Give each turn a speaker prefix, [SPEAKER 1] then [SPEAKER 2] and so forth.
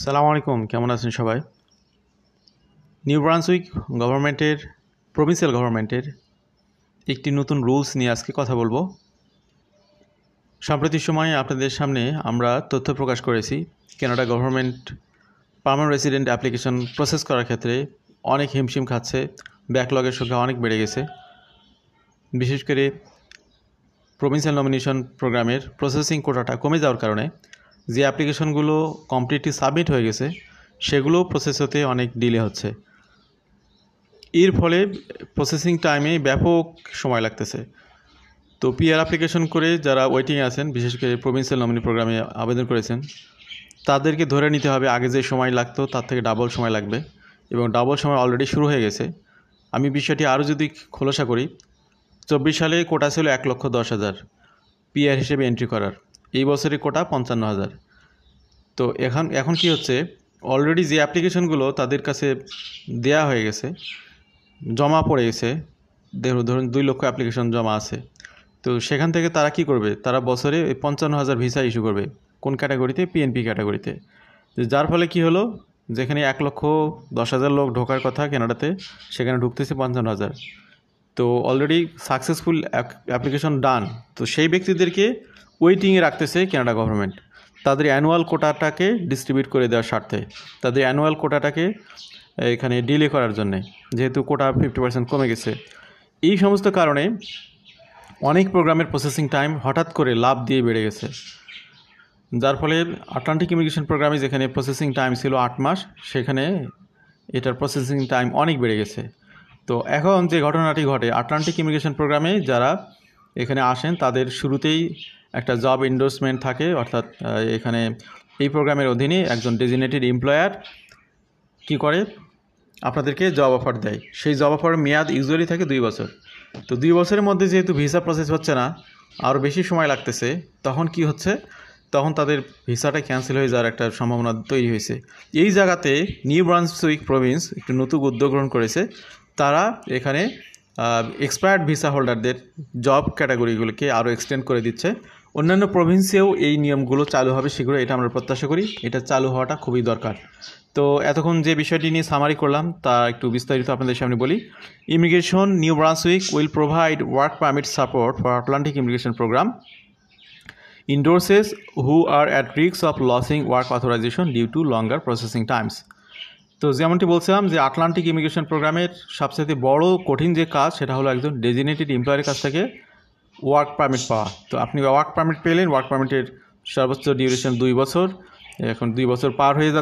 [SPEAKER 1] সালাম আলাইকুম, কেমন আছেন সবাই? নিউ ব্রান্সউইক গভর্নমেন্টের প্রভিন্সিয়াল গভর্নমেন্টের একটি নতুন রুলস নিয়ে আজকে কথা বলবো। সাম্প্রতিক সময়ে আপনাদের সামনে আমরা তথ্য প্রকাশ করেছি Canada government permanent resident application process করার ক্ষেত্রে অনেক হিমশিম খাচ্ছে, ব্যাকলগের সংখ্যা অনেক বেড়ে গেছে। বিশেষ করে প্রভিন্সিয়াল নমিনেশন প্রোগ্রামের প্রসেসিং কোটাটা কমে যাওয়ার কারণে যে অ্যাপ্লিকেশনগুলো কমপ্লিটলি সাবমিট হয়ে গেছে সেগুলো প্রসেস হতে অনেক ডিলে হচ্ছে। এর ফলে প্রসেসিং টাইমে ব্যাপক সময় লাগতেছে। তো পিআর অ্যাপ্লিকেশন করে যারা ওয়েটিংয়ে আছেন, বিশেষ করে প্রভিন্সিয়াল নমিনি প্রোগ্রামে আবেদন করেছেন, তাদেরকে ধরে নিতে হবে আগে যে সময় লাগতো তার থেকে ডাবল সময় লাগবে, এবং ডাবল সময় অলরেডি শুরু হয়ে গেছে। আমি বিষয়টি আরও যদি খোলাসা করি, 24 সালে কোটা ছিল 1,10,000 পিআর হিসেবে এন্ট্রি করার, এই বছরের কোটা 55,000। তো এখন কি হচ্ছে, অলরেডি যে অ্যাপ্লিকেশনগুলো তাদের কাছে দেয়া হয়ে গেছে, জমা পড়ে গেছে, ধরুন 2 লক্ষ অ্যাপ্লিকেশন জমা আছে, তো সেখান থেকে তারা কি করবে, তারা বছরে 55,000 ভিসা ইস্যু করবে। কোন ক্যাটাগরিতে? পিএনপি ক্যাটাগরিতে। যার ফলে কি হলো, যেখানে 1,10,000 লোক ঢোকার কথা কানাডাতে, সেখানে ঢুকতেছে 55,000। তো অলরেডি সাকসেসফুল অ্যাপ্লিকেশন ডান, তো সেই ব্যক্তিদেরকে ওয়েটিংয়ে রাখতেছে কানাডা গভর্নমেন্ট তাদের অ্যানুয়াল কোটাটাকে ডিস্ট্রিবিউট করে দেওয়ার স্বার্থে, তাদের অ্যানুয়াল কোটাটাকে এখানে ডিলে করার জন্যে, যেহেতু কোটা 50% কমে গেছে। এই সমস্ত কারণে অনেক প্রোগ্রামের প্রসেসিং টাইম হঠাৎ করে লাভ দিয়ে বেড়ে গেছে, যার ফলে আটলান্টিক ইমিগ্রেশন প্রোগ্রামে যেখানে প্রসেসিং টাইম ছিল 8 মাস, সেখানে এটার প্রসেসিং টাইম অনেক বেড়ে গেছে। তো এখন যে ঘটনাটি ঘটে, আটলান্টিক ইমিগ্রেশন প্রোগ্রামে যারা এখানে আসেন তাদের শুরুতেই একটা জব এন্ডোর্সমেন্ট থাকে, অর্থাৎ এখানে এই প্রোগ্রামের অধীনে একজন ডেজিগনেটেড এমপ্লয়ার কি করে, আপনাদেরকে জব অফার দেয়। সেই জব অফারের মেয়াদ ইউজুয়ালি থাকে 2 বছর। তো 2 বছরের মধ্যে যেহেতু ভিসা প্রসেস হচ্ছে না, আরও বেশি সময় লাগতেছে, তখন কি হচ্ছে, তখন তাদের ভিসাটা ক্যান্সেল হয়ে যাওয়ার একটা সম্ভাবনা তৈরি হয়েছে। এই জায়গাতে নিউ ব্রান্সউইক প্রভিন্স একটু নতুন উদ্যোগ গ্রহণ করেছে। তারা এখানে এক্সপায়ার্ড ভিসা হোল্ডারদের জব ক্যাটাগরিগুলোকে আরও এক্সটেন্ড করে দিচ্ছে। অন্যান্য প্রভিন্সেও এই নিয়মগুলো চালু হবে শীঘ্র, এটা আমরা প্রত্যাশা করি। এটা চালু হওয়াটা খুবই দরকার। তো এতক্ষণ যে বিষয়টি নিয়ে সামারি করলাম তা একটু বিস্তারিত আপনাদের সামনে বলি। Immigration new Brunswick will provide work permit support for Atlantic immigration program endorses who are at risk of losing work authorization due to longer processing times. তো যেমনটি বলছিলাম যে আটলান্টিক ইমিগ্রেশন প্রোগ্রামের সবচেয়ে বড় কঠিন যে কাজ, সেটা হলো একজন ডেজিগনেটেড এমপ্লয়ারের কাছ থেকে ওয়ার্ক পারমিট পাওয়া। তো আপনি ওয়ার্ক পারমিট পেলেন, ওয়ার্ক পারমিটের সর্বোচ্চ ডিউরেশন 2 বছর, এখন 2 বছর পার হয়ে যাচ্ছে।